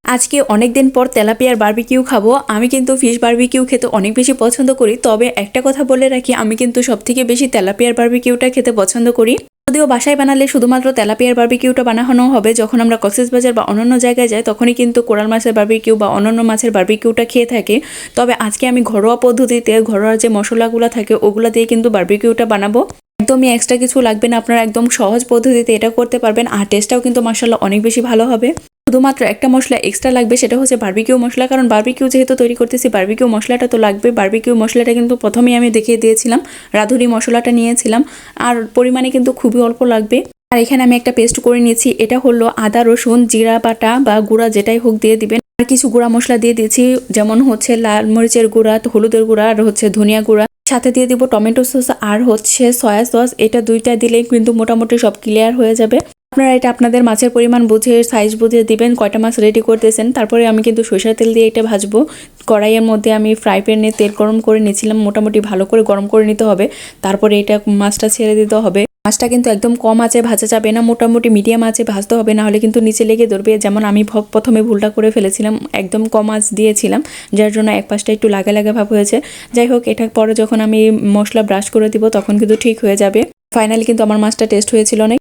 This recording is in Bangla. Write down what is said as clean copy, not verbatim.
আজকে অনেক দিন পর তেলাপিয়ার বারবিকিউ খাবো। আমি কিন্তু ফিশ বারবিকিউ খেতে অনেক বেশি পছন্দ করি, তবে একটা কথা বলে রাখি, আমি কিন্তু সবথেকে বেশি তেলাপিয়ার বারবিকিউটা খেতে পছন্দ করি। যদিও বাসায় বানালে শুধুমাত্র তেলাপিয়ার বারবিকিউটা বানানো হবে, যখন আমরা কক্সবাজার বা অন্যান্য জায়গায় যাই তখনই কিন্তু কোরাল মাছের বারবিকিউ বা অন্যান্য মাছের বারবিকিউটা খেয়ে থাকি। তবে আজকে আমি ঘরোয়া পদ্ধতিতে ঘরোয়া যে মশলাগুলো থাকে ওগুলো দিয়ে কিন্তু বারবিকিউটা বানাবো। একদমই এক্সট্রা কিছু লাগবে না, আপনারা একদম সহজ পদ্ধতিতে এটা করতে পারবেন। আর টেস্টটাও কিন্তু মাশাআল্লাহ অনেক বেশি ভালো হবে। শুধুমাত্র একটা মশলা এক্সট্রা লাগবে, সেটা হচ্ছে বারবিকিউ মশলা। কারণ বারবিকিউ যেহেতু তৈরি করতেছি, বারবিকিউ মশলাটা তো লাগবে। বারবিকিউ মশলাটা কিন্তু প্রথমেই আমি দেখিয়ে দিয়েছিলাম, রাঁধুনি মশলাটা নিয়েছিলাম, আর পরিমাণে কিন্তু খুবই অল্প লাগবে। আর এখানে আমি একটা পেস্ট করে নিয়েছি, এটা হলো আদা রসুন জিরা বাটা বা গুঁড়া যেটাই হোক দিয়ে দিবেন। আর কিছু গুঁড়া মশলা দিয়ে দিয়েছি, যেমন হচ্ছে লাল মরিচের গুঁড়া, হলুদের গুঁড়া, আর হচ্ছে ধনিয়া গুঁড়া। সাথে দিয়ে দিব টমেটো সস আর হচ্ছে সয়া সস। এটা দুইটা দিলেই কিন্তু মোটামুটি সব ক্লিয়ার হয়ে যাবে। আপনারা এটা আপনাদের মাছের পরিমাণ বুঝে সাইজ বুঝে দিবেন, কয়টা মাছ রেডি করতেছেন। তারপরে আমি কিন্তু সরিষার তেল দিয়ে এটা ভাজবো। কড়াইয়ের মধ্যে আমি ফ্রাই প্যানে তেল গরম করে নিয়েছিলাম, মোটামুটি ভালো করে গরম করে নিতে হবে। তারপরে এটা মাছটা ছেড়ে দিতে হবে। মাছটা কিন্তু একদম কম আঁচে ভাজা যাবে না, মোটামুটি মিডিয়াম আঁচে ভাজতে হবে, না হলে কিন্তু নিচে লেগে ধরবে। যেমন আমি প্রথমে ভুলটা করে ফেলেছিলাম, একদম কম আঁচ দিয়েছিলাম, যার জন্য এক পাশটা একটু লাগা লাগা ভাব হয়েছে। যাই হোক, এটা পরে যখন আমি মশলা ব্রাশ করে দিব তখন কিন্তু ঠিক হয়ে যাবে। ফাইনালি কিন্তু আমার মাছটা টেস্ট হয়েছিল অনেক।